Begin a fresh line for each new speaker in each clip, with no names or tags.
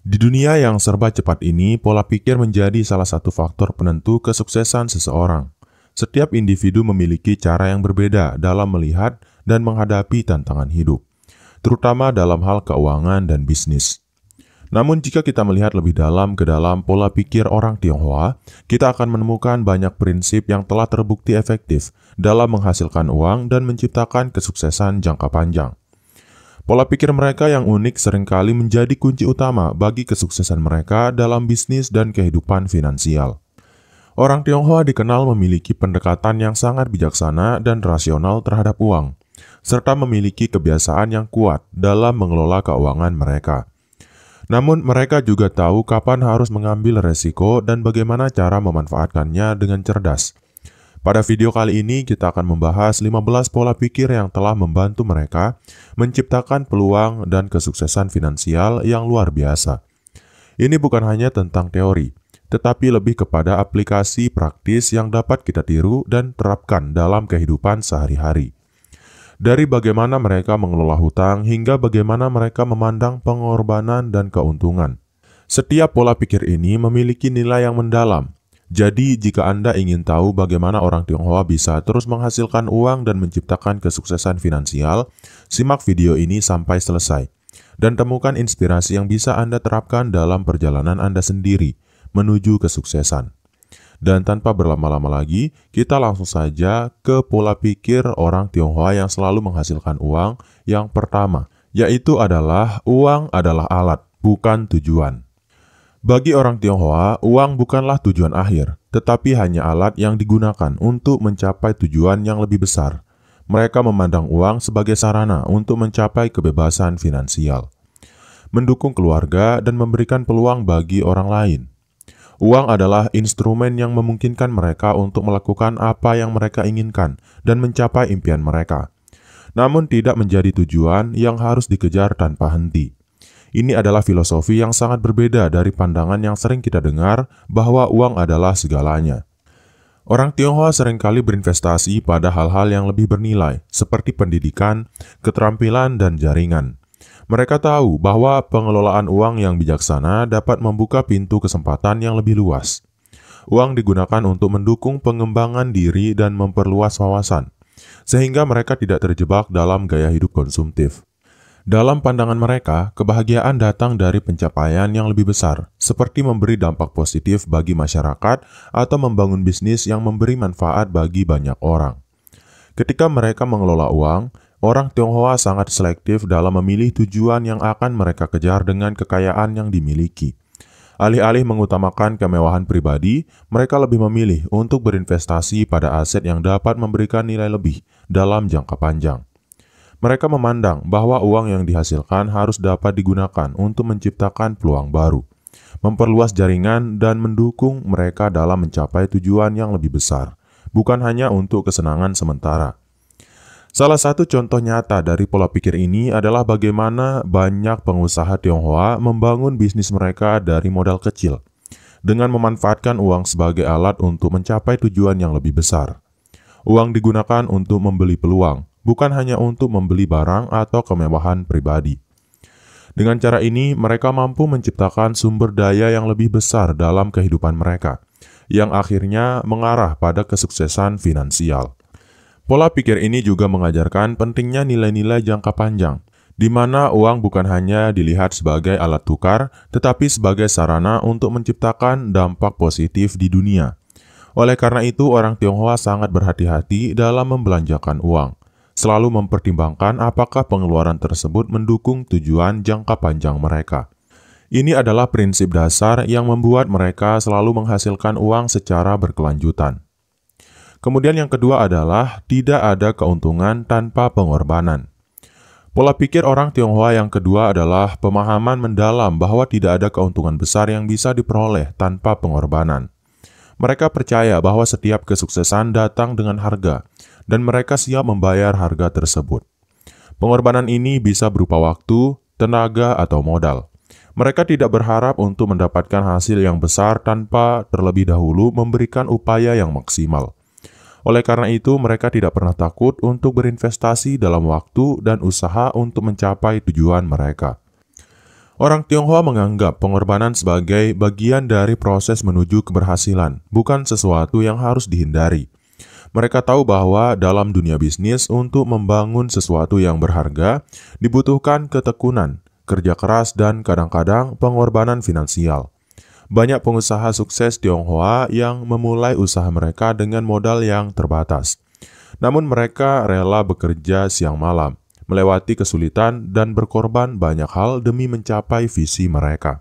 Di dunia yang serba cepat ini, pola pikir menjadi salah satu faktor penentu kesuksesan seseorang. Setiap individu memiliki cara yang berbeda dalam melihat dan menghadapi tantangan hidup, terutama dalam hal keuangan dan bisnis. Namun jika kita melihat lebih dalam ke dalam pola pikir orang Tionghoa, kita akan menemukan banyak prinsip yang telah terbukti efektif dalam menghasilkan uang dan menciptakan kesuksesan jangka panjang. Pola pikir mereka yang unik seringkali menjadi kunci utama bagi kesuksesan mereka dalam bisnis dan kehidupan finansial. Orang Tionghoa dikenal memiliki pendekatan yang sangat bijaksana dan rasional terhadap uang, serta memiliki kebiasaan yang kuat dalam mengelola keuangan mereka. Namun mereka juga tahu kapan harus mengambil resiko dan bagaimana cara memanfaatkannya dengan cerdas. Pada video kali ini kita akan membahas 15 pola pikir yang telah membantu mereka menciptakan peluang dan kesuksesan finansial yang luar biasa. Ini bukan hanya tentang teori, tetapi lebih kepada aplikasi praktis yang dapat kita tiru dan terapkan dalam kehidupan sehari-hari. Dari bagaimana mereka mengelola hutang hingga bagaimana mereka memandang pengorbanan dan keuntungan. Setiap pola pikir ini memiliki nilai yang mendalam. Jadi, jika Anda ingin tahu bagaimana orang Tionghoa bisa terus menghasilkan uang dan menciptakan kesuksesan finansial, simak video ini sampai selesai. Dan temukan inspirasi yang bisa Anda terapkan dalam perjalanan Anda sendiri menuju kesuksesan. Dan tanpa berlama-lama lagi, kita langsung saja ke pola pikir orang Tionghoa yang selalu menghasilkan uang yang pertama, yaitu adalah uang adalah alat, bukan tujuan. Bagi orang Tionghoa, uang bukanlah tujuan akhir, tetapi hanya alat yang digunakan untuk mencapai tujuan yang lebih besar. Mereka memandang uang sebagai sarana untuk mencapai kebebasan finansial, mendukung keluarga, dan memberikan peluang bagi orang lain. Uang adalah instrumen yang memungkinkan mereka untuk melakukan apa yang mereka inginkan dan mencapai impian mereka, namun tidak menjadi tujuan yang harus dikejar tanpa henti. Ini adalah filosofi yang sangat berbeda dari pandangan yang sering kita dengar bahwa uang adalah segalanya. Orang Tionghoa seringkali berinvestasi pada hal-hal yang lebih bernilai, seperti pendidikan, keterampilan, dan jaringan. Mereka tahu bahwa pengelolaan uang yang bijaksana dapat membuka pintu kesempatan yang lebih luas. Uang digunakan untuk mendukung pengembangan diri dan memperluas wawasan, sehingga mereka tidak terjebak dalam gaya hidup konsumtif. Dalam pandangan mereka, kebahagiaan datang dari pencapaian yang lebih besar, seperti memberi dampak positif bagi masyarakat atau membangun bisnis yang memberi manfaat bagi banyak orang. Ketika mereka mengelola uang, orang Tionghoa sangat selektif dalam memilih tujuan yang akan mereka kejar dengan kekayaan yang dimiliki. Alih-alih mengutamakan kemewahan pribadi, mereka lebih memilih untuk berinvestasi pada aset yang dapat memberikan nilai lebih dalam jangka panjang. Mereka memandang bahwa uang yang dihasilkan harus dapat digunakan untuk menciptakan peluang baru, memperluas jaringan, dan mendukung mereka dalam mencapai tujuan yang lebih besar, bukan hanya untuk kesenangan sementara. Salah satu contoh nyata dari pola pikir ini adalah bagaimana banyak pengusaha Tionghoa membangun bisnis mereka dari modal kecil, dengan memanfaatkan uang sebagai alat untuk mencapai tujuan yang lebih besar. Uang digunakan untuk membeli peluang, bukan hanya untuk membeli barang atau kemewahan pribadi. Dengan cara ini, mereka mampu menciptakan sumber daya yang lebih besar dalam kehidupan mereka, yang akhirnya mengarah pada kesuksesan finansial. Pola pikir ini juga mengajarkan pentingnya nilai-nilai jangka panjang, di mana uang bukan hanya dilihat sebagai alat tukar, tetapi sebagai sarana untuk menciptakan dampak positif di dunia. Oleh karena itu, orang Tionghoa sangat berhati-hati dalam membelanjakan uang, selalu mempertimbangkan apakah pengeluaran tersebut mendukung tujuan jangka panjang mereka. Ini adalah prinsip dasar yang membuat mereka selalu menghasilkan uang secara berkelanjutan. Kemudian yang kedua adalah tidak ada keuntungan tanpa pengorbanan. Pola pikir orang Tionghoa yang kedua adalah pemahaman mendalam bahwa tidak ada keuntungan besar yang bisa diperoleh tanpa pengorbanan. Mereka percaya bahwa setiap kesuksesan datang dengan harga, dan mereka siap membayar harga tersebut. Pengorbanan ini bisa berupa waktu, tenaga, atau modal. Mereka tidak berharap untuk mendapatkan hasil yang besar tanpa terlebih dahulu memberikan upaya yang maksimal. Oleh karena itu, mereka tidak pernah takut untuk berinvestasi dalam waktu dan usaha untuk mencapai tujuan mereka. Orang Tionghoa menganggap pengorbanan sebagai bagian dari proses menuju keberhasilan, bukan sesuatu yang harus dihindari. Mereka tahu bahwa dalam dunia bisnis, untuk membangun sesuatu yang berharga, dibutuhkan ketekunan, kerja keras, dan kadang-kadang pengorbanan finansial. Banyak pengusaha sukses Tionghoa yang memulai usaha mereka dengan modal yang terbatas. Namun mereka rela bekerja siang malam, melewati kesulitan, dan berkorban banyak hal demi mencapai visi mereka.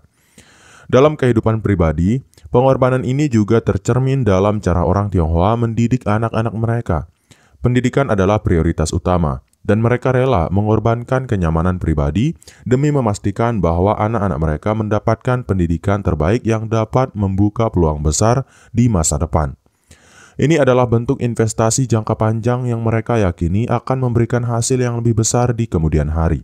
Dalam kehidupan pribadi, pengorbanan ini juga tercermin dalam cara orang Tionghoa mendidik anak-anak mereka. Pendidikan adalah prioritas utama, dan mereka rela mengorbankan kenyamanan pribadi demi memastikan bahwa anak-anak mereka mendapatkan pendidikan terbaik yang dapat membuka peluang besar di masa depan. Ini adalah bentuk investasi jangka panjang yang mereka yakini akan memberikan hasil yang lebih besar di kemudian hari.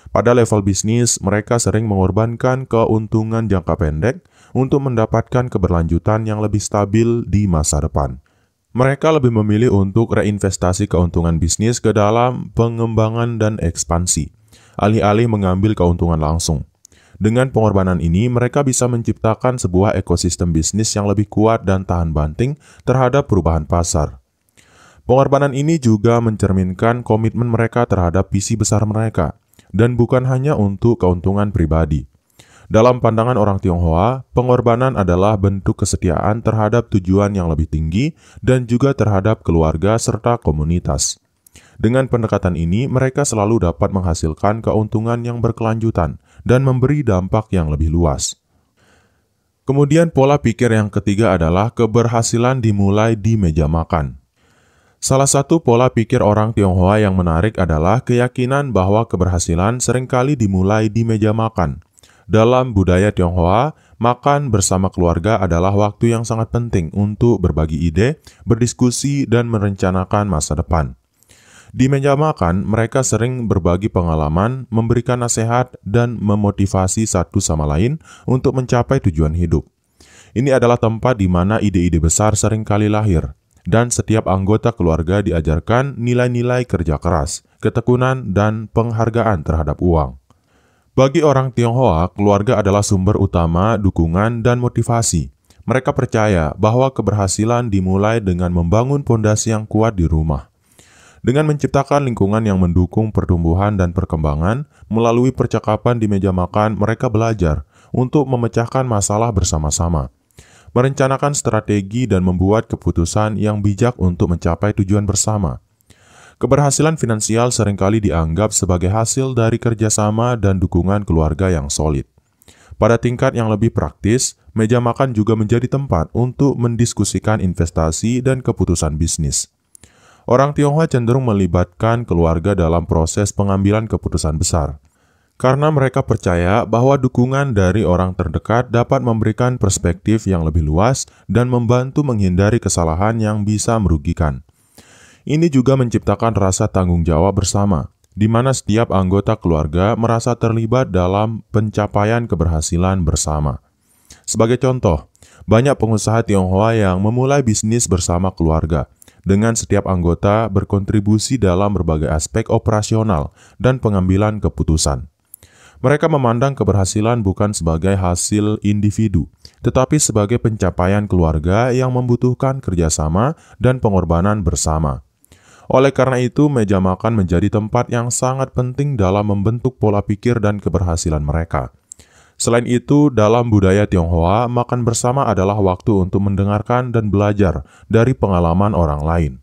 Pada level bisnis, mereka sering mengorbankan keuntungan jangka pendek untuk mendapatkan keberlanjutan yang lebih stabil di masa depan. Mereka lebih memilih untuk reinvestasi keuntungan bisnis ke dalam pengembangan dan ekspansi, alih-alih mengambil keuntungan langsung. Dengan pengorbanan ini, mereka bisa menciptakan sebuah ekosistem bisnis yang lebih kuat dan tahan banting terhadap perubahan pasar. Pengorbanan ini juga mencerminkan komitmen mereka terhadap visi besar mereka, dan bukan hanya untuk keuntungan pribadi. Dalam pandangan orang Tionghoa, pengorbanan adalah bentuk kesetiaan terhadap tujuan yang lebih tinggi dan juga terhadap keluarga serta komunitas. Dengan pendekatan ini, mereka selalu dapat menghasilkan keuntungan yang berkelanjutan dan memberi dampak yang lebih luas. Kemudian pola pikir yang ketiga adalah keberhasilan dimulai di meja makan. Salah satu pola pikir orang Tionghoa yang menarik adalah keyakinan bahwa keberhasilan seringkali dimulai di meja makan. Dalam budaya Tionghoa, makan bersama keluarga adalah waktu yang sangat penting untuk berbagi ide, berdiskusi, dan merencanakan masa depan. Di meja makan, mereka sering berbagi pengalaman, memberikan nasihat, dan memotivasi satu sama lain untuk mencapai tujuan hidup. Ini adalah tempat di mana ide-ide besar seringkali lahir, dan setiap anggota keluarga diajarkan nilai-nilai kerja keras, ketekunan, dan penghargaan terhadap uang. Bagi orang Tionghoa, keluarga adalah sumber utama dukungan dan motivasi. Mereka percaya bahwa keberhasilan dimulai dengan membangun pondasi yang kuat di rumah. Dengan menciptakan lingkungan yang mendukung pertumbuhan dan perkembangan, melalui percakapan di meja makan, mereka belajar untuk memecahkan masalah bersama-sama, merencanakan strategi, dan membuat keputusan yang bijak untuk mencapai tujuan bersama. Keberhasilan finansial seringkali dianggap sebagai hasil dari kerjasama dan dukungan keluarga yang solid. Pada tingkat yang lebih praktis, meja makan juga menjadi tempat untuk mendiskusikan investasi dan keputusan bisnis. Orang Tionghoa cenderung melibatkan keluarga dalam proses pengambilan keputusan besar, karena mereka percaya bahwa dukungan dari orang terdekat dapat memberikan perspektif yang lebih luas dan membantu menghindari kesalahan yang bisa merugikan. Ini juga menciptakan rasa tanggung jawab bersama, di mana setiap anggota keluarga merasa terlibat dalam pencapaian keberhasilan bersama. Sebagai contoh, banyak pengusaha Tionghoa yang memulai bisnis bersama keluarga, dengan setiap anggota berkontribusi dalam berbagai aspek operasional dan pengambilan keputusan. Mereka memandang keberhasilan bukan sebagai hasil individu, tetapi sebagai pencapaian keluarga yang membutuhkan kerjasama dan pengorbanan bersama. Oleh karena itu, meja makan menjadi tempat yang sangat penting dalam membentuk pola pikir dan keberhasilan mereka. Selain itu, dalam budaya Tionghoa, makan bersama adalah waktu untuk mendengarkan dan belajar dari pengalaman orang lain.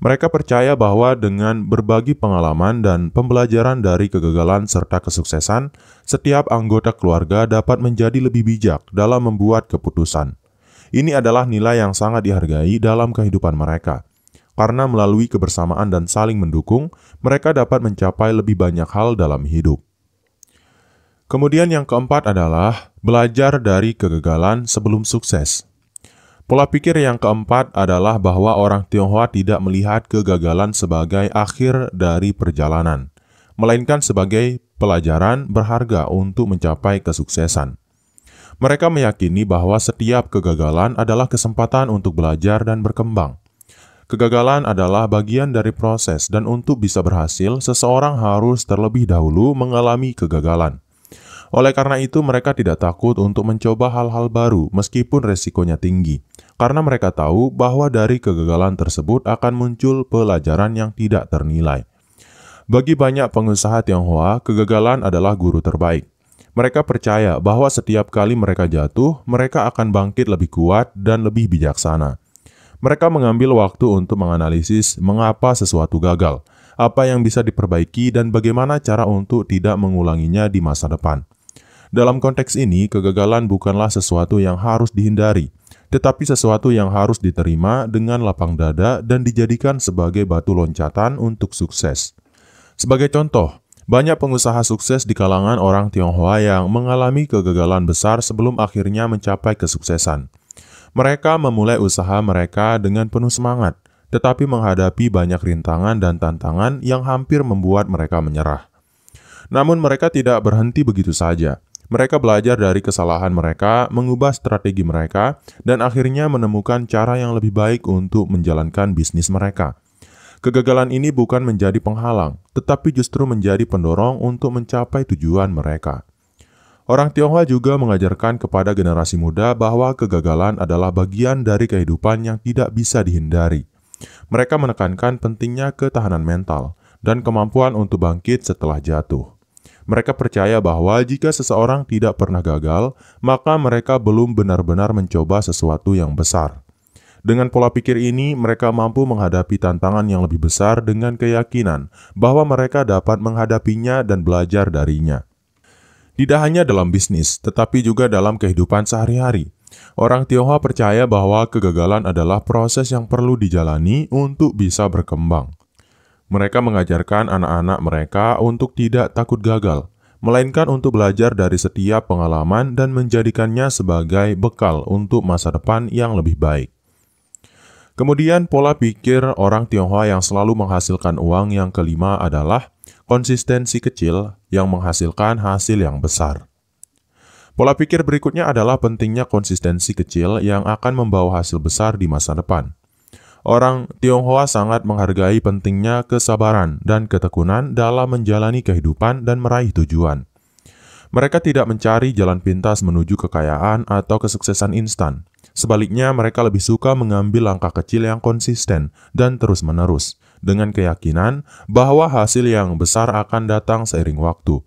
Mereka percaya bahwa dengan berbagi pengalaman dan pembelajaran dari kegagalan serta kesuksesan, setiap anggota keluarga dapat menjadi lebih bijak dalam membuat keputusan. Ini adalah nilai yang sangat dihargai dalam kehidupan mereka. Karena melalui kebersamaan dan saling mendukung, mereka dapat mencapai lebih banyak hal dalam hidup. Kemudian yang keempat adalah belajar dari kegagalan sebelum sukses. Pola pikir yang keempat adalah bahwa orang Tionghoa tidak melihat kegagalan sebagai akhir dari perjalanan, melainkan sebagai pelajaran berharga untuk mencapai kesuksesan. Mereka meyakini bahwa setiap kegagalan adalah kesempatan untuk belajar dan berkembang. Kegagalan adalah bagian dari proses, dan untuk bisa berhasil, seseorang harus terlebih dahulu mengalami kegagalan. Oleh karena itu, mereka tidak takut untuk mencoba hal-hal baru meskipun resikonya tinggi, karena mereka tahu bahwa dari kegagalan tersebut akan muncul pelajaran yang tidak ternilai. Bagi banyak pengusaha Tionghoa, kegagalan adalah guru terbaik. Mereka percaya bahwa setiap kali mereka jatuh, mereka akan bangkit lebih kuat dan lebih bijaksana. Mereka mengambil waktu untuk menganalisis mengapa sesuatu gagal, apa yang bisa diperbaiki, dan bagaimana cara untuk tidak mengulanginya di masa depan. Dalam konteks ini, kegagalan bukanlah sesuatu yang harus dihindari, tetapi sesuatu yang harus diterima dengan lapang dada dan dijadikan sebagai batu loncatan untuk sukses. Sebagai contoh, banyak pengusaha sukses di kalangan orang Tionghoa yang mengalami kegagalan besar sebelum akhirnya mencapai kesuksesan. Mereka memulai usaha mereka dengan penuh semangat, tetapi menghadapi banyak rintangan dan tantangan yang hampir membuat mereka menyerah. Namun mereka tidak berhenti begitu saja. Mereka belajar dari kesalahan mereka, mengubah strategi mereka, dan akhirnya menemukan cara yang lebih baik untuk menjalankan bisnis mereka. Kegagalan ini bukan menjadi penghalang, tetapi justru menjadi pendorong untuk mencapai tujuan mereka. Orang Tionghoa juga mengajarkan kepada generasi muda bahwa kegagalan adalah bagian dari kehidupan yang tidak bisa dihindari. Mereka menekankan pentingnya ketahanan mental dan kemampuan untuk bangkit setelah jatuh. Mereka percaya bahwa jika seseorang tidak pernah gagal, maka mereka belum benar-benar mencoba sesuatu yang besar. Dengan pola pikir ini, mereka mampu menghadapi tantangan yang lebih besar dengan keyakinan bahwa mereka dapat menghadapinya dan belajar darinya. Tidak hanya dalam bisnis, tetapi juga dalam kehidupan sehari-hari. Orang Tionghoa percaya bahwa kegagalan adalah proses yang perlu dijalani untuk bisa berkembang. Mereka mengajarkan anak-anak mereka untuk tidak takut gagal, melainkan untuk belajar dari setiap pengalaman dan menjadikannya sebagai bekal untuk masa depan yang lebih baik. Kemudian, pola pikir orang Tionghoa yang selalu menghasilkan uang yang kelima adalah konsistensi kecil yang menghasilkan hasil yang besar. Pola pikir berikutnya adalah pentingnya konsistensi kecil yang akan membawa hasil besar di masa depan. Orang Tionghoa sangat menghargai pentingnya kesabaran dan ketekunan dalam menjalani kehidupan dan meraih tujuan. Mereka tidak mencari jalan pintas menuju kekayaan atau kesuksesan instan. Sebaliknya, mereka lebih suka mengambil langkah kecil yang konsisten dan terus-menerus, dengan keyakinan bahwa hasil yang besar akan datang seiring waktu.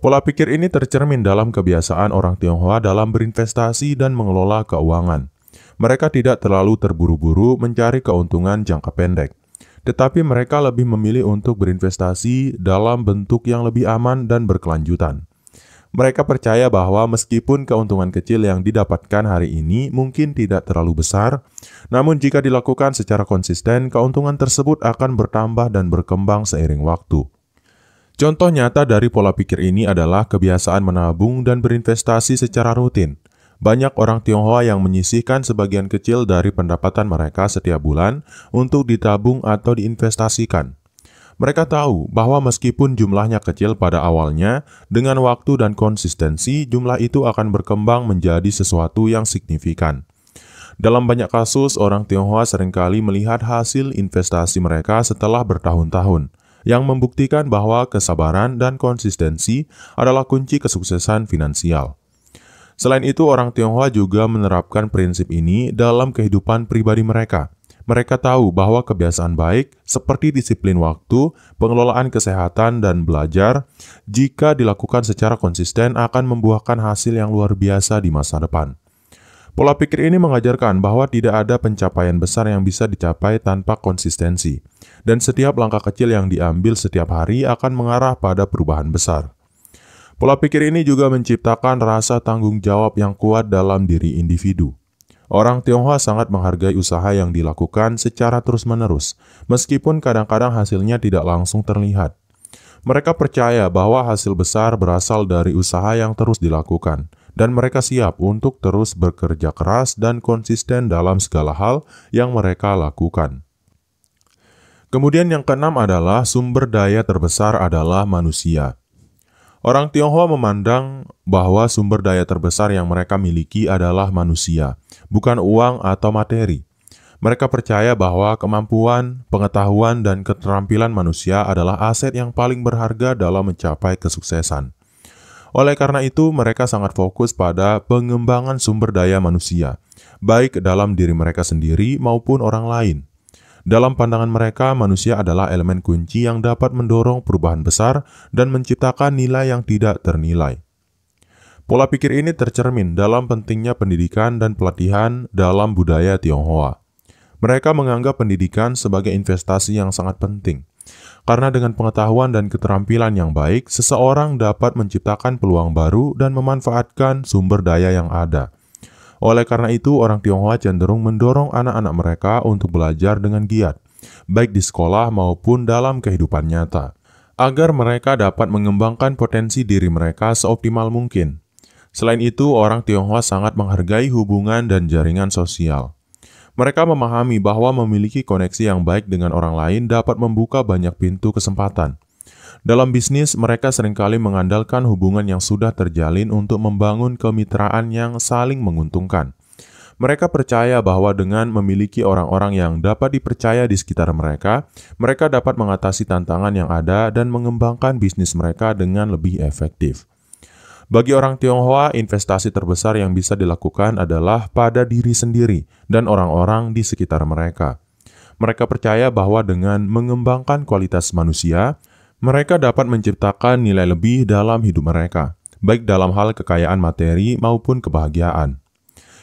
Pola pikir ini tercermin dalam kebiasaan orang Tionghoa dalam berinvestasi dan mengelola keuangan. Mereka tidak terlalu terburu-buru mencari keuntungan jangka pendek, tetapi mereka lebih memilih untuk berinvestasi dalam bentuk yang lebih aman dan berkelanjutan. Mereka percaya bahwa meskipun keuntungan kecil yang didapatkan hari ini mungkin tidak terlalu besar, namun jika dilakukan secara konsisten, keuntungan tersebut akan bertambah dan berkembang seiring waktu. Contoh nyata dari pola pikir ini adalah kebiasaan menabung dan berinvestasi secara rutin. Banyak orang Tionghoa yang menyisihkan sebagian kecil dari pendapatan mereka setiap bulan untuk ditabung atau diinvestasikan. Mereka tahu bahwa meskipun jumlahnya kecil pada awalnya, dengan waktu dan konsistensi, jumlah itu akan berkembang menjadi sesuatu yang signifikan. Dalam banyak kasus, orang Tionghoa seringkali melihat hasil investasi mereka setelah bertahun-tahun, yang membuktikan bahwa kesabaran dan konsistensi adalah kunci kesuksesan finansial. Selain itu, orang Tionghoa juga menerapkan prinsip ini dalam kehidupan pribadi mereka. Mereka tahu bahwa kebiasaan baik seperti disiplin waktu, pengelolaan kesehatan, dan belajar, jika dilakukan secara konsisten akan membuahkan hasil yang luar biasa di masa depan. Pola pikir ini mengajarkan bahwa tidak ada pencapaian besar yang bisa dicapai tanpa konsistensi, dan setiap langkah kecil yang diambil setiap hari akan mengarah pada perubahan besar. Pola pikir ini juga menciptakan rasa tanggung jawab yang kuat dalam diri individu. Orang Tionghoa sangat menghargai usaha yang dilakukan secara terus-menerus, meskipun kadang-kadang hasilnya tidak langsung terlihat. Mereka percaya bahwa hasil besar berasal dari usaha yang terus dilakukan, dan mereka siap untuk terus bekerja keras dan konsisten dalam segala hal yang mereka lakukan. Kemudian yang keenam adalah sumber daya terbesar adalah manusia. Orang Tionghoa memandang bahwa sumber daya terbesar yang mereka miliki adalah manusia, bukan uang atau materi. Mereka percaya bahwa kemampuan, pengetahuan, dan keterampilan manusia adalah aset yang paling berharga dalam mencapai kesuksesan. Oleh karena itu, mereka sangat fokus pada pengembangan sumber daya manusia, baik dalam diri mereka sendiri maupun orang lain. Dalam pandangan mereka, manusia adalah elemen kunci yang dapat mendorong perubahan besar dan menciptakan nilai yang tidak ternilai. Pola pikir ini tercermin dalam pentingnya pendidikan dan pelatihan dalam budaya Tionghoa. Mereka menganggap pendidikan sebagai investasi yang sangat penting, karena dengan pengetahuan dan keterampilan yang baik, seseorang dapat menciptakan peluang baru dan memanfaatkan sumber daya yang ada. Oleh karena itu, orang Tionghoa cenderung mendorong anak-anak mereka untuk belajar dengan giat, baik di sekolah maupun dalam kehidupan nyata, agar mereka dapat mengembangkan potensi diri mereka seoptimal mungkin. Selain itu, orang Tionghoa sangat menghargai hubungan dan jaringan sosial. Mereka memahami bahwa memiliki koneksi yang baik dengan orang lain dapat membuka banyak pintu kesempatan. Dalam bisnis, mereka seringkali mengandalkan hubungan yang sudah terjalin untuk membangun kemitraan yang saling menguntungkan. Mereka percaya bahwa dengan memiliki orang-orang yang dapat dipercaya di sekitar mereka, mereka dapat mengatasi tantangan yang ada dan mengembangkan bisnis mereka dengan lebih efektif. Bagi orang Tionghoa, investasi terbesar yang bisa dilakukan adalah pada diri sendiri dan orang-orang di sekitar mereka. Mereka percaya bahwa dengan mengembangkan kualitas manusia, mereka dapat menciptakan nilai lebih dalam hidup mereka, baik dalam hal kekayaan materi maupun kebahagiaan.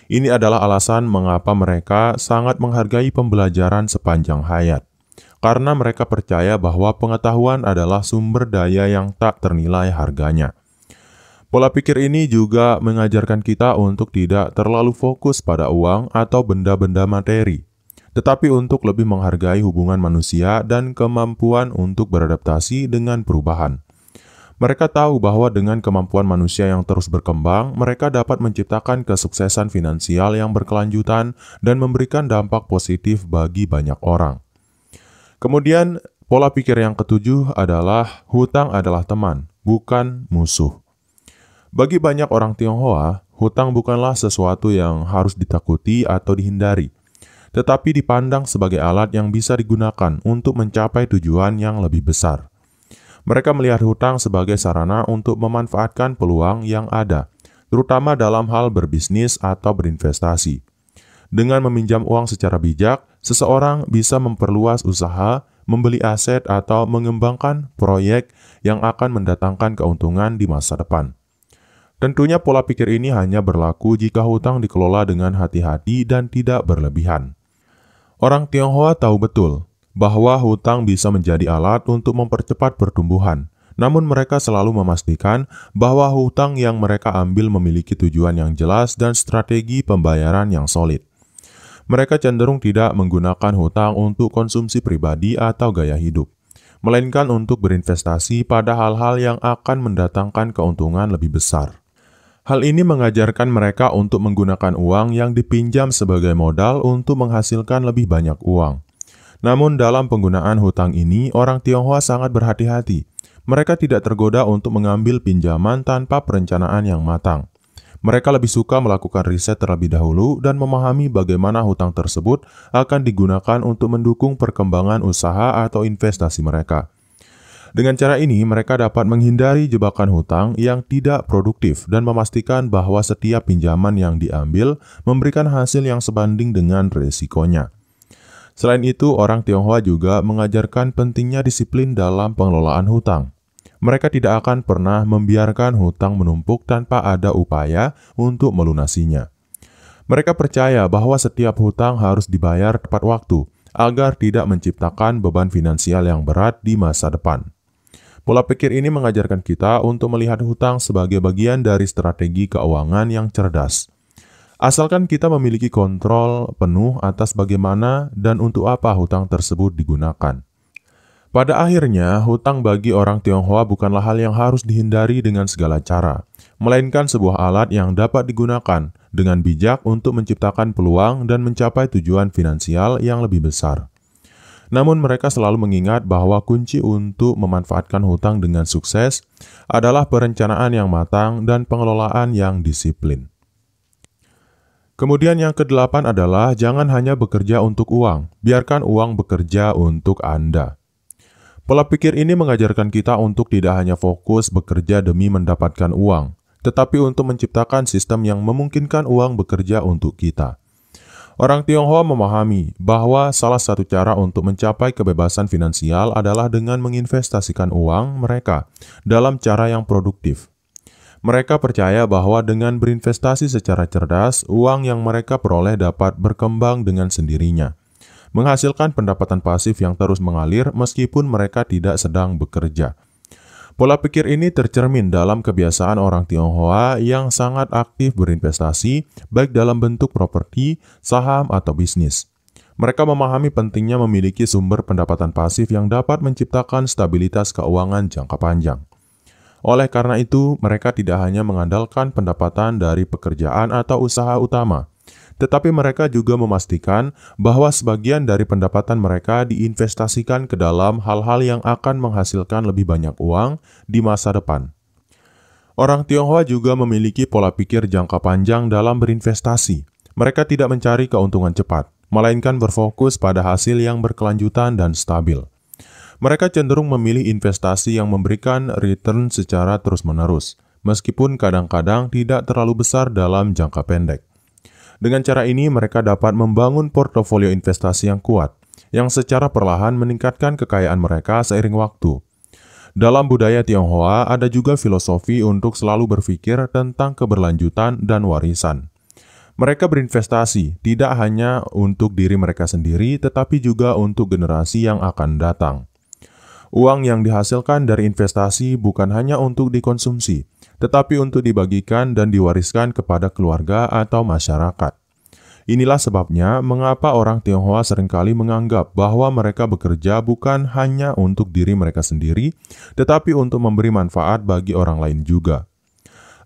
Ini adalah alasan mengapa mereka sangat menghargai pembelajaran sepanjang hayat, karena mereka percaya bahwa pengetahuan adalah sumber daya yang tak ternilai harganya. Pola pikir ini juga mengajarkan kita untuk tidak terlalu fokus pada uang atau benda-benda materi, tetapi untuk lebih menghargai hubungan manusia dan kemampuan untuk beradaptasi dengan perubahan. Mereka tahu bahwa dengan kemampuan manusia yang terus berkembang, mereka dapat menciptakan kesuksesan finansial yang berkelanjutan dan memberikan dampak positif bagi banyak orang. Kemudian, pola pikir yang ketujuh adalah hutang adalah teman, bukan musuh. Bagi banyak orang Tionghoa, hutang bukanlah sesuatu yang harus ditakuti atau dihindari, tetapi dipandang sebagai alat yang bisa digunakan untuk mencapai tujuan yang lebih besar. Mereka melihat hutang sebagai sarana untuk memanfaatkan peluang yang ada, terutama dalam hal berbisnis atau berinvestasi. Dengan meminjam uang secara bijak, seseorang bisa memperluas usaha, membeli aset, atau mengembangkan proyek yang akan mendatangkan keuntungan di masa depan. Tentunya pola pikir ini hanya berlaku jika hutang dikelola dengan hati-hati dan tidak berlebihan. Orang Tionghoa tahu betul bahwa hutang bisa menjadi alat untuk mempercepat pertumbuhan, namun mereka selalu memastikan bahwa hutang yang mereka ambil memiliki tujuan yang jelas dan strategi pembayaran yang solid. Mereka cenderung tidak menggunakan hutang untuk konsumsi pribadi atau gaya hidup, melainkan untuk berinvestasi pada hal-hal yang akan mendatangkan keuntungan lebih besar. Hal ini mengajarkan mereka untuk menggunakan uang yang dipinjam sebagai modal untuk menghasilkan lebih banyak uang. Namun dalam penggunaan hutang ini, orang Tionghoa sangat berhati-hati. Mereka tidak tergoda untuk mengambil pinjaman tanpa perencanaan yang matang. Mereka lebih suka melakukan riset terlebih dahulu dan memahami bagaimana hutang tersebut akan digunakan untuk mendukung perkembangan usaha atau investasi mereka. Dengan cara ini, mereka dapat menghindari jebakan hutang yang tidak produktif dan memastikan bahwa setiap pinjaman yang diambil memberikan hasil yang sebanding dengan risikonya. Selain itu, orang Tionghoa juga mengajarkan pentingnya disiplin dalam pengelolaan hutang. Mereka tidak akan pernah membiarkan hutang menumpuk tanpa ada upaya untuk melunasinya. Mereka percaya bahwa setiap hutang harus dibayar tepat waktu agar tidak menciptakan beban finansial yang berat di masa depan. Pola pikir ini mengajarkan kita untuk melihat hutang sebagai bagian dari strategi keuangan yang cerdas. Asalkan kita memiliki kontrol penuh atas bagaimana dan untuk apa hutang tersebut digunakan. Pada akhirnya, hutang bagi orang Tionghoa bukanlah hal yang harus dihindari dengan segala cara, melainkan sebuah alat yang dapat digunakan dengan bijak untuk menciptakan peluang dan mencapai tujuan finansial yang lebih besar. Namun mereka selalu mengingat bahwa kunci untuk memanfaatkan hutang dengan sukses adalah perencanaan yang matang dan pengelolaan yang disiplin. Kemudian yang kedelapan adalah jangan hanya bekerja untuk uang, biarkan uang bekerja untuk Anda. Pola pikir ini mengajarkan kita untuk tidak hanya fokus bekerja demi mendapatkan uang, tetapi untuk menciptakan sistem yang memungkinkan uang bekerja untuk kita. Orang Tionghoa memahami bahwa salah satu cara untuk mencapai kebebasan finansial adalah dengan menginvestasikan uang mereka dalam cara yang produktif. Mereka percaya bahwa dengan berinvestasi secara cerdas, uang yang mereka peroleh dapat berkembang dengan sendirinya, menghasilkan pendapatan pasif yang terus mengalir meskipun mereka tidak sedang bekerja. Pola pikir ini tercermin dalam kebiasaan orang Tionghoa yang sangat aktif berinvestasi, baik dalam bentuk properti, saham, atau bisnis. Mereka memahami pentingnya memiliki sumber pendapatan pasif yang dapat menciptakan stabilitas keuangan jangka panjang. Oleh karena itu, mereka tidak hanya mengandalkan pendapatan dari pekerjaan atau usaha utama, tetapi mereka juga memastikan bahwa sebagian dari pendapatan mereka diinvestasikan ke dalam hal-hal yang akan menghasilkan lebih banyak uang di masa depan. Orang Tionghoa juga memiliki pola pikir jangka panjang dalam berinvestasi. Mereka tidak mencari keuntungan cepat, melainkan berfokus pada hasil yang berkelanjutan dan stabil. Mereka cenderung memilih investasi yang memberikan return secara terus-menerus, meskipun kadang-kadang tidak terlalu besar dalam jangka pendek. Dengan cara ini, mereka dapat membangun portofolio investasi yang kuat, yang secara perlahan meningkatkan kekayaan mereka seiring waktu. Dalam budaya Tionghoa, ada juga filosofi untuk selalu berpikir tentang keberlanjutan dan warisan. Mereka berinvestasi tidak hanya untuk diri mereka sendiri, tetapi juga untuk generasi yang akan datang. Uang yang dihasilkan dari investasi bukan hanya untuk dikonsumsi, tetapi untuk dibagikan dan diwariskan kepada keluarga atau masyarakat. Inilah sebabnya mengapa orang Tionghoa seringkali menganggap bahwa mereka bekerja bukan hanya untuk diri mereka sendiri, tetapi untuk memberi manfaat bagi orang lain juga.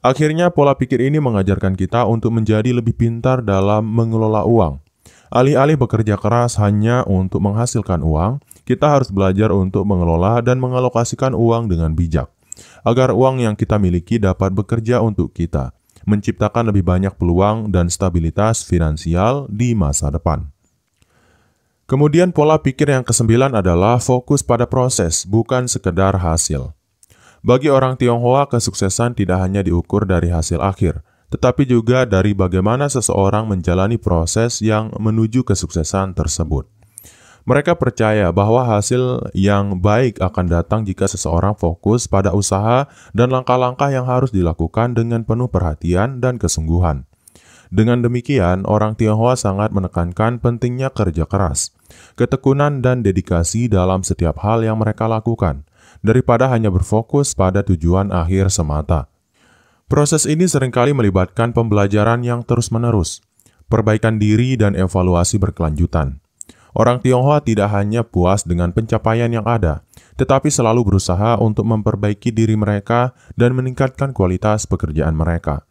Akhirnya, pola pikir ini mengajarkan kita untuk menjadi lebih pintar dalam mengelola uang. Alih-alih bekerja keras hanya untuk menghasilkan uang, kita harus belajar untuk mengelola dan mengalokasikan uang dengan bijak, agar uang yang kita miliki dapat bekerja untuk kita, menciptakan lebih banyak peluang dan stabilitas finansial di masa depan. Kemudian pola pikir yang kesembilan adalah fokus pada proses, bukan sekedar hasil. Bagi orang Tionghoa, kesuksesan tidak hanya diukur dari hasil akhir, tetapi juga dari bagaimana seseorang menjalani proses yang menuju kesuksesan tersebut. Mereka percaya bahwa hasil yang baik akan datang jika seseorang fokus pada usaha dan langkah-langkah yang harus dilakukan dengan penuh perhatian dan kesungguhan. Dengan demikian, orang Tionghoa sangat menekankan pentingnya kerja keras, ketekunan dan dedikasi dalam setiap hal yang mereka lakukan, daripada hanya berfokus pada tujuan akhir semata. Proses ini seringkali melibatkan pembelajaran yang terus-menerus, perbaikan diri dan evaluasi berkelanjutan. Orang Tionghoa tidak hanya puas dengan pencapaian yang ada, tetapi selalu berusaha untuk memperbaiki diri mereka dan meningkatkan kualitas pekerjaan mereka.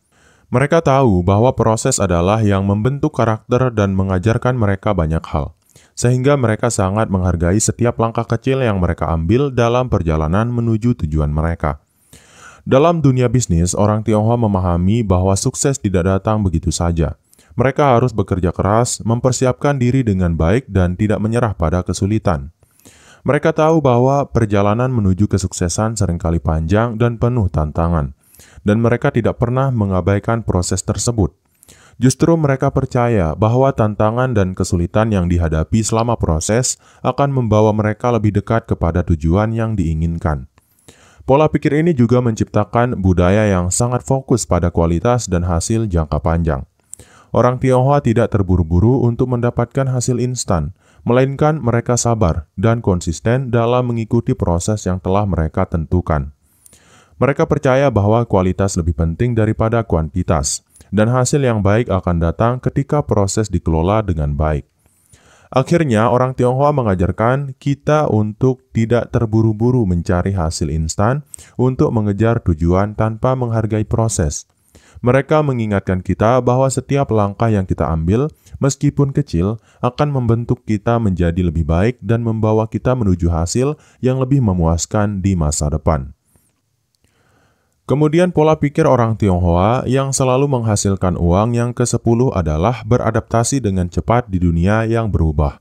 Mereka tahu bahwa proses adalah yang membentuk karakter dan mengajarkan mereka banyak hal, sehingga mereka sangat menghargai setiap langkah kecil yang mereka ambil dalam perjalanan menuju tujuan mereka. Dalam dunia bisnis, orang Tionghoa memahami bahwa sukses tidak datang begitu saja. Mereka harus bekerja keras, mempersiapkan diri dengan baik, dan tidak menyerah pada kesulitan. Mereka tahu bahwa perjalanan menuju kesuksesan seringkali panjang dan penuh tantangan, dan mereka tidak pernah mengabaikan proses tersebut. Justru mereka percaya bahwa tantangan dan kesulitan yang dihadapi selama proses akan membawa mereka lebih dekat kepada tujuan yang diinginkan. Pola pikir ini juga menciptakan budaya yang sangat fokus pada kualitas dan hasil jangka panjang. Orang Tionghoa tidak terburu-buru untuk mendapatkan hasil instan, melainkan mereka sabar dan konsisten dalam mengikuti proses yang telah mereka tentukan. Mereka percaya bahwa kualitas lebih penting daripada kuantitas, dan hasil yang baik akan datang ketika proses dikelola dengan baik. Akhirnya, orang Tionghoa mengajarkan kita untuk tidak terburu-buru mencari hasil instan untuk mengejar tujuan tanpa menghargai proses. Mereka mengingatkan kita bahwa setiap langkah yang kita ambil, meskipun kecil, akan membentuk kita menjadi lebih baik dan membawa kita menuju hasil yang lebih memuaskan di masa depan. Kemudian pola pikir orang Tionghoa yang selalu menghasilkan uang yang ke-10 adalah beradaptasi dengan cepat di dunia yang berubah.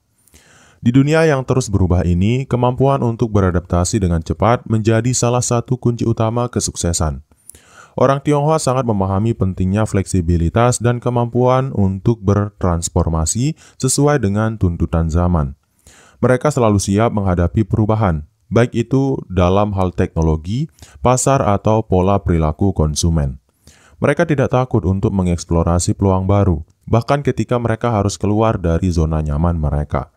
Di dunia yang terus berubah ini, kemampuan untuk beradaptasi dengan cepat menjadi salah satu kunci utama kesuksesan. Orang Tionghoa sangat memahami pentingnya fleksibilitas dan kemampuan untuk bertransformasi sesuai dengan tuntutan zaman. Mereka selalu siap menghadapi perubahan, baik itu dalam hal teknologi, pasar, atau pola perilaku konsumen. Mereka tidak takut untuk mengeksplorasi peluang baru, bahkan ketika mereka harus keluar dari zona nyaman mereka.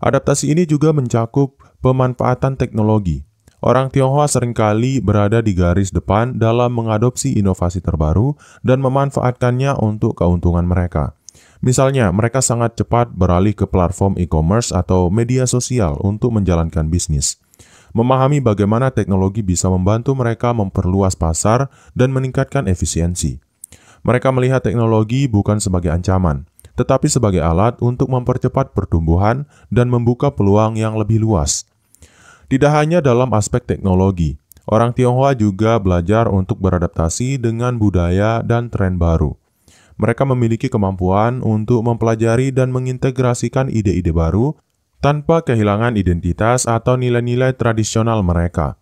Adaptasi ini juga mencakup pemanfaatan teknologi. Orang Tionghoa seringkali berada di garis depan dalam mengadopsi inovasi terbaru dan memanfaatkannya untuk keuntungan mereka. Misalnya, mereka sangat cepat beralih ke platform e-commerce atau media sosial untuk menjalankan bisnis. Memahami bagaimana teknologi bisa membantu mereka memperluas pasar dan meningkatkan efisiensi. Mereka melihat teknologi bukan sebagai ancaman, tetapi sebagai alat untuk mempercepat pertumbuhan dan membuka peluang yang lebih luas. Tidak hanya dalam aspek teknologi, orang Tionghoa juga belajar untuk beradaptasi dengan budaya dan tren baru. Mereka memiliki kemampuan untuk mempelajari dan mengintegrasikan ide-ide baru tanpa kehilangan identitas atau nilai-nilai tradisional mereka.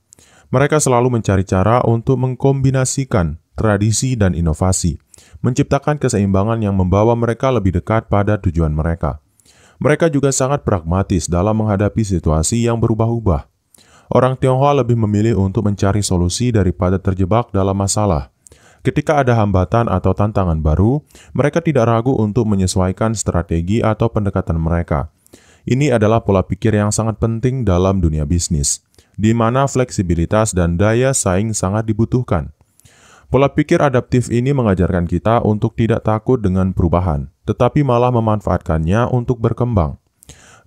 Mereka selalu mencari cara untuk mengkombinasikan tradisi dan inovasi, menciptakan keseimbangan yang membawa mereka lebih dekat pada tujuan mereka. Mereka juga sangat pragmatis dalam menghadapi situasi yang berubah-ubah. Orang Tionghoa lebih memilih untuk mencari solusi daripada terjebak dalam masalah. Ketika ada hambatan atau tantangan baru, mereka tidak ragu untuk menyesuaikan strategi atau pendekatan mereka. Ini adalah pola pikir yang sangat penting dalam dunia bisnis, di mana fleksibilitas dan daya saing sangat dibutuhkan. Pola pikir adaptif ini mengajarkan kita untuk tidak takut dengan perubahan, tetapi malah memanfaatkannya untuk berkembang.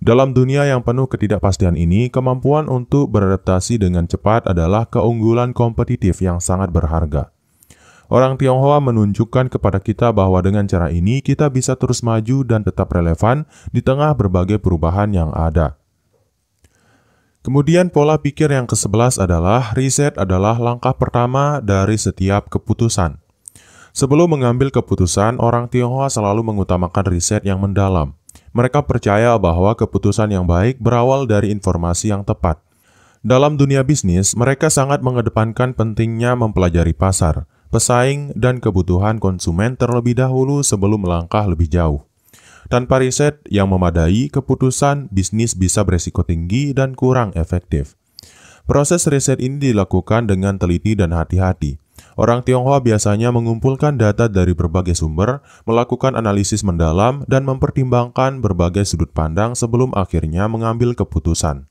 Dalam dunia yang penuh ketidakpastian ini, kemampuan untuk beradaptasi dengan cepat adalah keunggulan kompetitif yang sangat berharga. Orang Tionghoa menunjukkan kepada kita bahwa dengan cara ini kita bisa terus maju dan tetap relevan di tengah berbagai perubahan yang ada. Kemudian pola pikir yang ke-11 adalah riset adalah langkah pertama dari setiap keputusan. Sebelum mengambil keputusan, orang Tionghoa selalu mengutamakan riset yang mendalam. Mereka percaya bahwa keputusan yang baik berawal dari informasi yang tepat. Dalam dunia bisnis, mereka sangat mengedepankan pentingnya mempelajari pasar, pesaing, dan kebutuhan konsumen terlebih dahulu sebelum melangkah lebih jauh. Tanpa riset yang memadai, keputusan bisnis bisa beresiko tinggi dan kurang efektif. Proses riset ini dilakukan dengan teliti dan hati-hati. Orang Tionghoa biasanya mengumpulkan data dari berbagai sumber, melakukan analisis mendalam, dan mempertimbangkan berbagai sudut pandang sebelum akhirnya mengambil keputusan.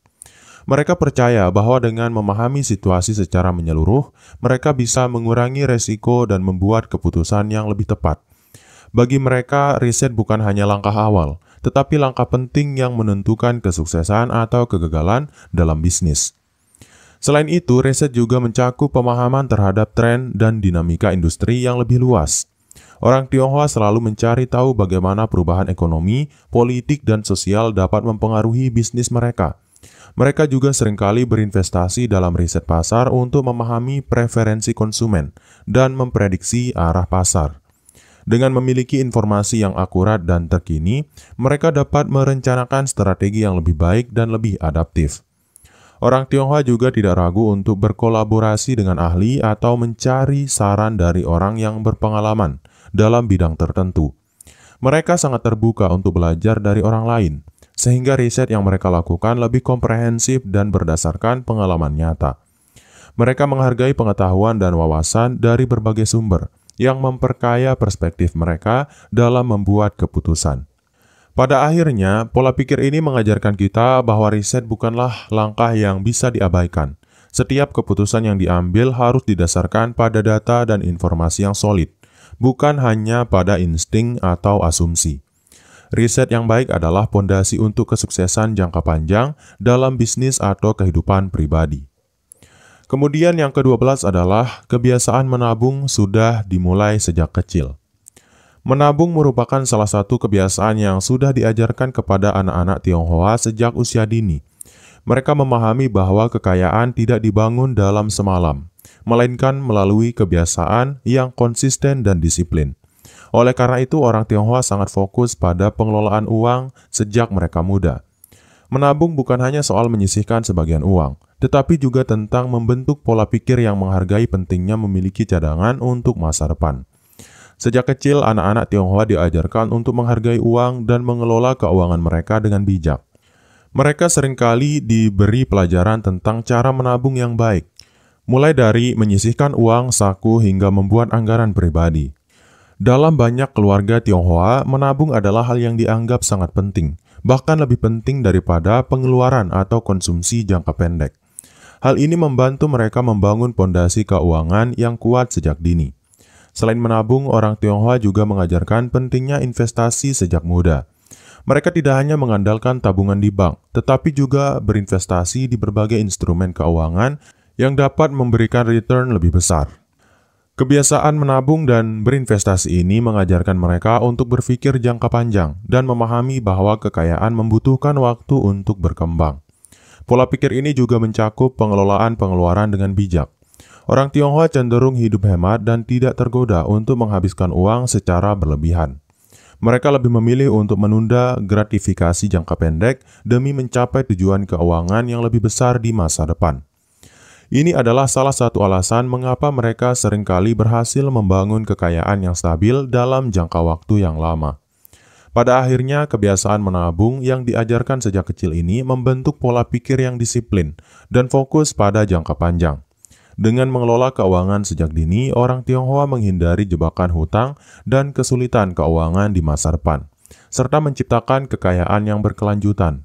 Mereka percaya bahwa dengan memahami situasi secara menyeluruh, mereka bisa mengurangi resiko dan membuat keputusan yang lebih tepat. Bagi mereka, riset bukan hanya langkah awal, tetapi langkah penting yang menentukan kesuksesan atau kegagalan dalam bisnis. Selain itu, riset juga mencakup pemahaman terhadap tren dan dinamika industri yang lebih luas. Orang Tionghoa selalu mencari tahu bagaimana perubahan ekonomi, politik, dan sosial dapat mempengaruhi bisnis mereka. Mereka juga seringkali berinvestasi dalam riset pasar untuk memahami preferensi konsumen dan memprediksi arah pasar. Dengan memiliki informasi yang akurat dan terkini, mereka dapat merencanakan strategi yang lebih baik dan lebih adaptif. Orang Tionghoa juga tidak ragu untuk berkolaborasi dengan ahli atau mencari saran dari orang yang berpengalaman dalam bidang tertentu. Mereka sangat terbuka untuk belajar dari orang lain, sehingga riset yang mereka lakukan lebih komprehensif dan berdasarkan pengalaman nyata. Mereka menghargai pengetahuan dan wawasan dari berbagai sumber yang memperkaya perspektif mereka dalam membuat keputusan. Pada akhirnya, pola pikir ini mengajarkan kita bahwa riset bukanlah langkah yang bisa diabaikan. Setiap keputusan yang diambil harus didasarkan pada data dan informasi yang solid, bukan hanya pada insting atau asumsi. Riset yang baik adalah pondasi untuk kesuksesan jangka panjang dalam bisnis atau kehidupan pribadi. Kemudian yang ke-12 adalah kebiasaan menabung sudah dimulai sejak kecil. Menabung merupakan salah satu kebiasaan yang sudah diajarkan kepada anak-anak Tionghoa sejak usia dini. Mereka memahami bahwa kekayaan tidak dibangun dalam semalam, melainkan melalui kebiasaan yang konsisten dan disiplin. Oleh karena itu, orang Tionghoa sangat fokus pada pengelolaan uang sejak mereka muda. Menabung bukan hanya soal menyisihkan sebagian uang, tetapi juga tentang membentuk pola pikir yang menghargai pentingnya memiliki cadangan untuk masa depan. Sejak kecil, anak-anak Tionghoa diajarkan untuk menghargai uang dan mengelola keuangan mereka dengan bijak. Mereka seringkali diberi pelajaran tentang cara menabung yang baik, mulai dari menyisihkan uang saku hingga membuat anggaran pribadi. Dalam banyak keluarga Tionghoa, menabung adalah hal yang dianggap sangat penting, bahkan lebih penting daripada pengeluaran atau konsumsi jangka pendek. Hal ini membantu mereka membangun pondasi keuangan yang kuat sejak dini. Selain menabung, orang Tionghoa juga mengajarkan pentingnya investasi sejak muda. Mereka tidak hanya mengandalkan tabungan di bank, tetapi juga berinvestasi di berbagai instrumen keuangan yang dapat memberikan return lebih besar. Kebiasaan menabung dan berinvestasi ini mengajarkan mereka untuk berpikir jangka panjang dan memahami bahwa kekayaan membutuhkan waktu untuk berkembang. Pola pikir ini juga mencakup pengelolaan pengeluaran dengan bijak. Orang Tionghoa cenderung hidup hemat dan tidak tergoda untuk menghabiskan uang secara berlebihan. Mereka lebih memilih untuk menunda gratifikasi jangka pendek demi mencapai tujuan keuangan yang lebih besar di masa depan. Ini adalah salah satu alasan mengapa mereka seringkali berhasil membangun kekayaan yang stabil dalam jangka waktu yang lama. Pada akhirnya, kebiasaan menabung yang diajarkan sejak kecil ini membentuk pola pikir yang disiplin dan fokus pada jangka panjang. Dengan mengelola keuangan sejak dini, orang Tionghoa menghindari jebakan hutang dan kesulitan keuangan di masa depan, serta menciptakan kekayaan yang berkelanjutan.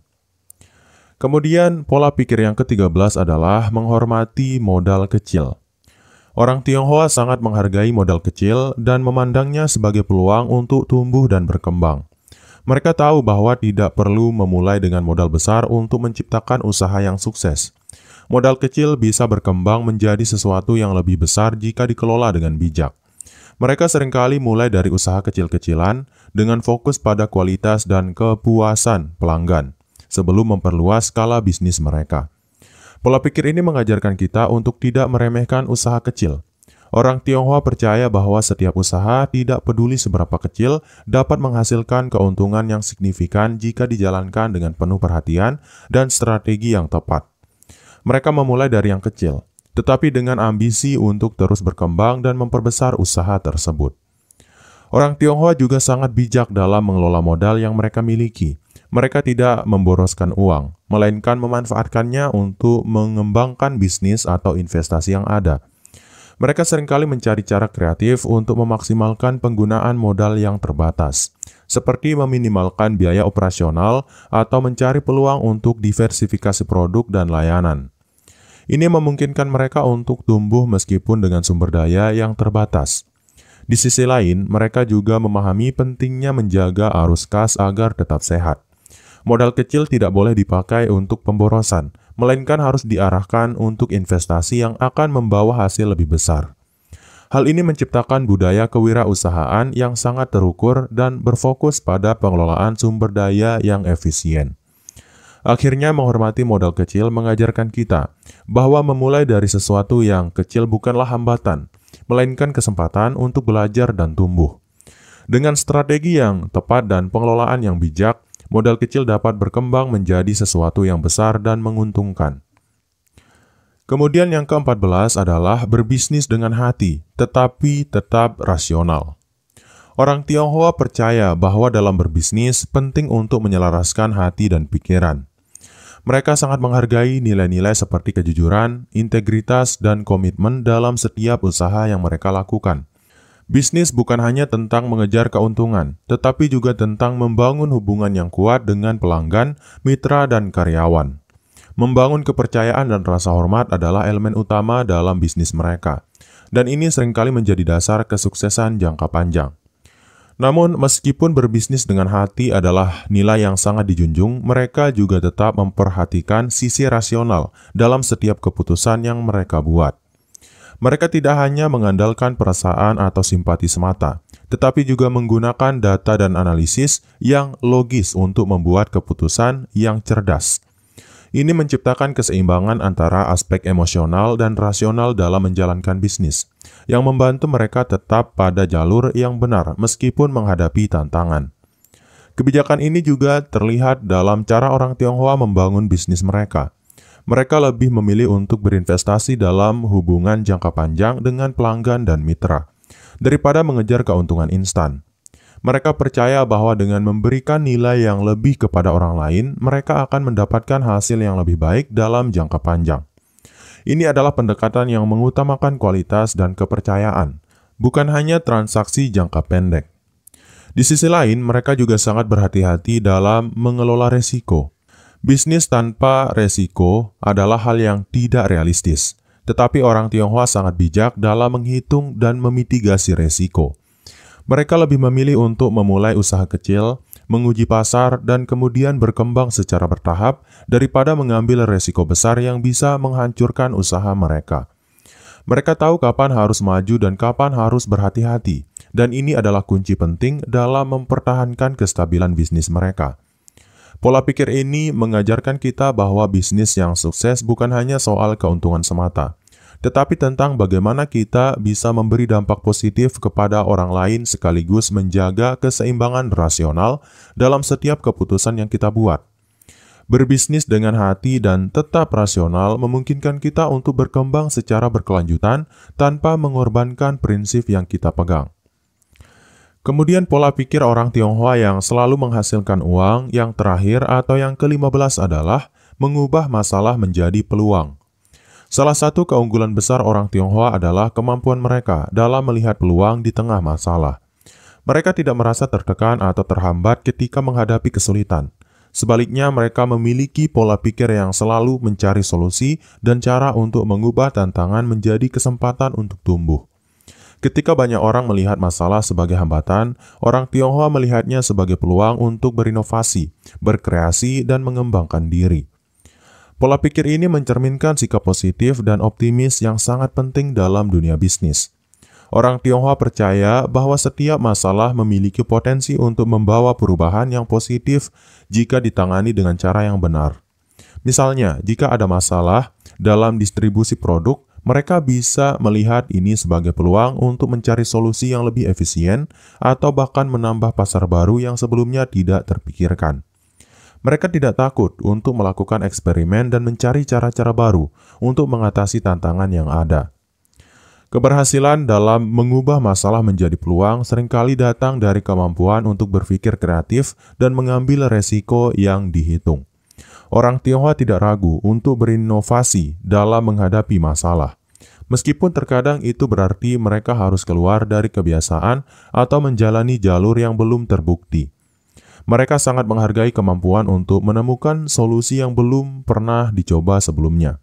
Kemudian, pola pikir yang ke-13 adalah menghormati modal kecil. Orang Tionghoa sangat menghargai modal kecil dan memandangnya sebagai peluang untuk tumbuh dan berkembang. Mereka tahu bahwa tidak perlu memulai dengan modal besar untuk menciptakan usaha yang sukses. Modal kecil bisa berkembang menjadi sesuatu yang lebih besar jika dikelola dengan bijak. Mereka seringkali mulai dari usaha kecil-kecilan dengan fokus pada kualitas dan kepuasan pelanggan sebelum memperluas skala bisnis mereka. Pola pikir ini mengajarkan kita untuk tidak meremehkan usaha kecil. Orang Tionghoa percaya bahwa setiap usaha, tidak peduli seberapa kecil, dapat menghasilkan keuntungan yang signifikan jika dijalankan dengan penuh perhatian dan strategi yang tepat. Mereka memulai dari yang kecil, tetapi dengan ambisi untuk terus berkembang dan memperbesar usaha tersebut. Orang Tionghoa juga sangat bijak dalam mengelola modal yang mereka miliki. Mereka tidak memboroskan uang, melainkan memanfaatkannya untuk mengembangkan bisnis atau investasi yang ada. Mereka seringkali mencari cara kreatif untuk memaksimalkan penggunaan modal yang terbatas, seperti meminimalkan biaya operasional atau mencari peluang untuk diversifikasi produk dan layanan. Ini memungkinkan mereka untuk tumbuh meskipun dengan sumber daya yang terbatas. Di sisi lain, mereka juga memahami pentingnya menjaga arus kas agar tetap sehat. Modal kecil tidak boleh dipakai untuk pemborosan, melainkan harus diarahkan untuk investasi yang akan membawa hasil lebih besar. Hal ini menciptakan budaya kewirausahaan yang sangat terukur dan berfokus pada pengelolaan sumber daya yang efisien. Akhirnya, menghormati modal kecil mengajarkan kita bahwa memulai dari sesuatu yang kecil bukanlah hambatan, melainkan kesempatan untuk belajar dan tumbuh. Dengan strategi yang tepat dan pengelolaan yang bijak, modal kecil dapat berkembang menjadi sesuatu yang besar dan menguntungkan. Kemudian yang ke-14 adalah berbisnis dengan hati, tetapi tetap rasional. Orang Tionghoa percaya bahwa dalam berbisnis penting untuk menyelaraskan hati dan pikiran. Mereka sangat menghargai nilai-nilai seperti kejujuran, integritas, dan komitmen dalam setiap usaha yang mereka lakukan. Bisnis bukan hanya tentang mengejar keuntungan, tetapi juga tentang membangun hubungan yang kuat dengan pelanggan, mitra, dan karyawan. Membangun kepercayaan dan rasa hormat adalah elemen utama dalam bisnis mereka, dan ini seringkali menjadi dasar kesuksesan jangka panjang. Namun, meskipun berbisnis dengan hati adalah nilai yang sangat dijunjung, mereka juga tetap memperhatikan sisi rasional dalam setiap keputusan yang mereka buat. Mereka tidak hanya mengandalkan perasaan atau simpati semata, tetapi juga menggunakan data dan analisis yang logis untuk membuat keputusan yang cerdas. Ini menciptakan keseimbangan antara aspek emosional dan rasional dalam menjalankan bisnis, yang membantu mereka tetap pada jalur yang benar meskipun menghadapi tantangan. Kebijakan ini juga terlihat dalam cara orang Tionghoa membangun bisnis mereka. Mereka lebih memilih untuk berinvestasi dalam hubungan jangka panjang dengan pelanggan dan mitra, daripada mengejar keuntungan instan. Mereka percaya bahwa dengan memberikan nilai yang lebih kepada orang lain, mereka akan mendapatkan hasil yang lebih baik dalam jangka panjang. Ini adalah pendekatan yang mengutamakan kualitas dan kepercayaan, bukan hanya transaksi jangka pendek. Di sisi lain, mereka juga sangat berhati-hati dalam mengelola resiko. Bisnis tanpa resiko adalah hal yang tidak realistis, tetapi orang Tionghoa sangat bijak dalam menghitung dan memitigasi resiko. Mereka lebih memilih untuk memulai usaha kecil, menguji pasar, dan kemudian berkembang secara bertahap daripada mengambil resiko besar yang bisa menghancurkan usaha mereka. Mereka tahu kapan harus maju dan kapan harus berhati-hati, dan ini adalah kunci penting dalam mempertahankan kestabilan bisnis mereka. Pola pikir ini mengajarkan kita bahwa bisnis yang sukses bukan hanya soal keuntungan semata, tetapi tentang bagaimana kita bisa memberi dampak positif kepada orang lain sekaligus menjaga keseimbangan rasional dalam setiap keputusan yang kita buat. Berbisnis dengan hati dan tetap rasional memungkinkan kita untuk berkembang secara berkelanjutan tanpa mengorbankan prinsip yang kita pegang. Kemudian pola pikir orang Tionghoa yang selalu menghasilkan uang yang terakhir atau yang ke-15 adalah mengubah masalah menjadi peluang. Salah satu keunggulan besar orang Tionghoa adalah kemampuan mereka dalam melihat peluang di tengah masalah. Mereka tidak merasa tertekan atau terhambat ketika menghadapi kesulitan. Sebaliknya, mereka memiliki pola pikir yang selalu mencari solusi dan cara untuk mengubah tantangan menjadi kesempatan untuk tumbuh. Ketika banyak orang melihat masalah sebagai hambatan, orang Tionghoa melihatnya sebagai peluang untuk berinovasi, berkreasi, dan mengembangkan diri. Pola pikir ini mencerminkan sikap positif dan optimis yang sangat penting dalam dunia bisnis. Orang Tionghoa percaya bahwa setiap masalah memiliki potensi untuk membawa perubahan yang positif jika ditangani dengan cara yang benar. Misalnya, jika ada masalah dalam distribusi produk, mereka bisa melihat ini sebagai peluang untuk mencari solusi yang lebih efisien atau bahkan menambah pasar baru yang sebelumnya tidak terpikirkan. Mereka tidak takut untuk melakukan eksperimen dan mencari cara-cara baru untuk mengatasi tantangan yang ada. Keberhasilan dalam mengubah masalah menjadi peluang seringkali datang dari kemampuan untuk berpikir kreatif dan mengambil resiko yang dihitung. Orang Tionghoa tidak ragu untuk berinovasi dalam menghadapi masalah. Meskipun terkadang itu berarti mereka harus keluar dari kebiasaan atau menjalani jalur yang belum terbukti. Mereka sangat menghargai kemampuan untuk menemukan solusi yang belum pernah dicoba sebelumnya.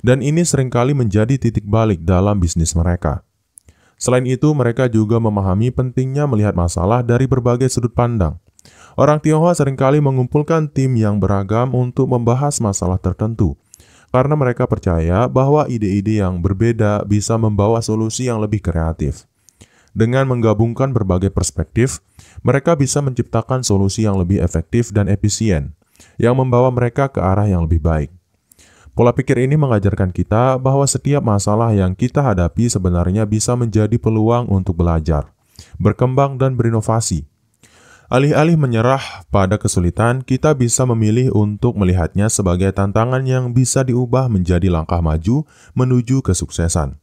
Dan ini seringkali menjadi titik balik dalam bisnis mereka. Selain itu, mereka juga memahami pentingnya melihat masalah dari berbagai sudut pandang. Orang Tionghoa seringkali mengumpulkan tim yang beragam untuk membahas masalah tertentu, karena mereka percaya bahwa ide-ide yang berbeda bisa membawa solusi yang lebih kreatif. Dengan menggabungkan berbagai perspektif, mereka bisa menciptakan solusi yang lebih efektif dan efisien, yang membawa mereka ke arah yang lebih baik. Pola pikir ini mengajarkan kita bahwa setiap masalah yang kita hadapi sebenarnya bisa menjadi peluang untuk belajar, berkembang, dan berinovasi. Alih-alih menyerah pada kesulitan, kita bisa memilih untuk melihatnya sebagai tantangan yang bisa diubah menjadi langkah maju menuju kesuksesan.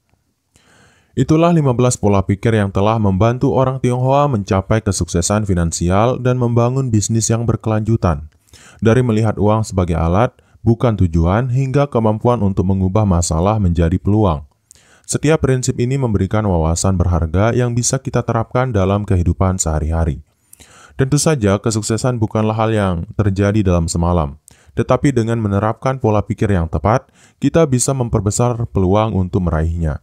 Itulah 15 pola pikir yang telah membantu orang Tionghoa mencapai kesuksesan finansial dan membangun bisnis yang berkelanjutan. Dari melihat uang sebagai alat, bukan tujuan, hingga kemampuan untuk mengubah masalah menjadi peluang. Setiap prinsip ini memberikan wawasan berharga yang bisa kita terapkan dalam kehidupan sehari-hari. Tentu saja, kesuksesan bukanlah hal yang terjadi dalam semalam. Tetapi dengan menerapkan pola pikir yang tepat, kita bisa memperbesar peluang untuk meraihnya.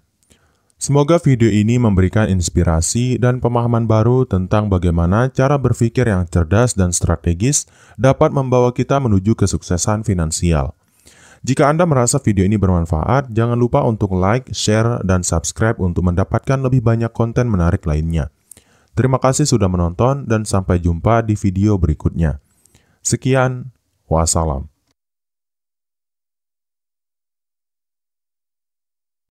Semoga video ini memberikan inspirasi dan pemahaman baru tentang bagaimana cara berpikir yang cerdas dan strategis dapat membawa kita menuju kesuksesan finansial. Jika Anda merasa video ini bermanfaat, jangan lupa untuk like, share, dan subscribe untuk mendapatkan lebih banyak konten menarik lainnya. Terima kasih sudah menonton dan sampai jumpa di video berikutnya. Sekian, wassalam.